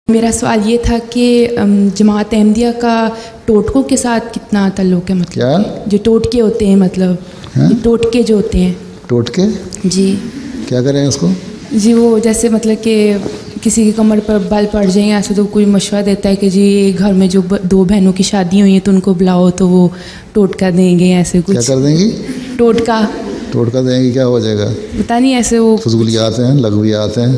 میرا سوال یہ تھا کہ جماعت احمدیہ کا ٹوٹکوں کے ساتھ کتنا تعلق ہے؟ مطلب کیا جو ٹوٹکے ہوتے ہیں، مطلب ٹوٹکے جو ہوتے ہیں. ٹوٹکے جی کیا کریں اس کو؟ جی وہ جیسے مطلب کہ کسی کی کمر پر بال پڑ جائیں، ایسے تو کوئی مشورہ دیتا ہے کہ جی گھر میں جو دو بہنوں کی شادی ہوئی ہیں تو ان کو بلاؤ تو وہ ٹوٹکا دیں گے، ایسے کچھ. کیا کر دیں گی؟ ٹوٹکا دیں گی، کیا ہو جائے گا؟ پتہ نہیں، ایسے وہ فضولیات ہیں، لغویات ہیں.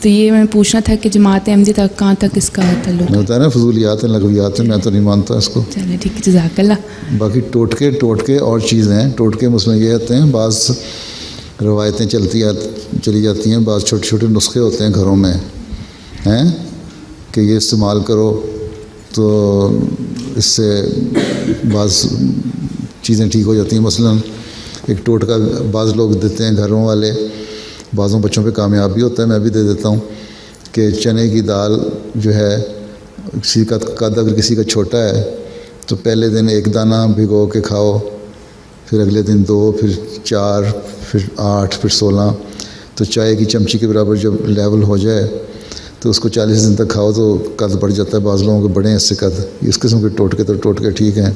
تو یہ میں پوچھنا تھا کہ جماعت احمدیہ تک کہاں تک اس کا تعلق؟ میں بتایا نا، فضولیات ہیں، لغویات ہیں، میں تو نہیں مانتا اس کو. چلے ٹھیک ہے، جزاک اللہ. باقی ٹوٹکے اور چیزیں ہیں. ٹوٹکے مثلاً یہ ہوتے ہیں، بعض روایتیں چلی جاتی ہیں، بعض چھوٹے چھوٹے نسخے ہوتے ہیں گھروں میں ہیں کہ یہ استعمال کرو تو اس سے بعض چیزیں ٹھیک ہو جاتی ہیں. مثلاً ایک ٹوٹکا بعض لوگ دیتے ہیں گھروں والے، بعضوں بچوں پہ کامیاب بھی ہوتا ہے، میں بھی دے دیتا ہوں کہ چنے کی دال جو ہے، کسی کا قد اگر کسی کا چھوٹا ہے تو پہلے دن 1 دانہ بھگو کے کھاؤ، پھر اگلے دن 2، پھر 4، پھر 8، پھر 16. تو چائے کی چمچی کے برابر جب لیول ہو جائے تو اس کو 40 دن تک کھاؤ تو قد بڑھ جاتا ہے. بعض لوگوں کے بڑے ہیں اس سے قد. اس قسم کے ٹوٹکے ٹھیک ہیں.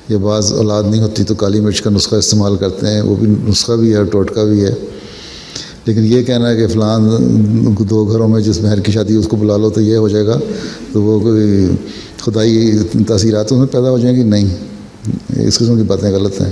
یا بعض اولاد نہیں ہوتی تو کالی مرچ کا نسخہ استعمال کرتے ہیں، وہ بھی نسخہ بھی ہے اور ٹوٹکا بھی ہے. لیکن یہ کہنا ہے کہ فلان 2 گھروں میں جس مہر کی شادی اس کو بلا لو تو یہ ہو جائے گا، تو وہ کوئی خدائی تاثیرات اس میں پیدا ہو جائیں گی. نہیں، اس قسم کی باتیں غلط ہیں.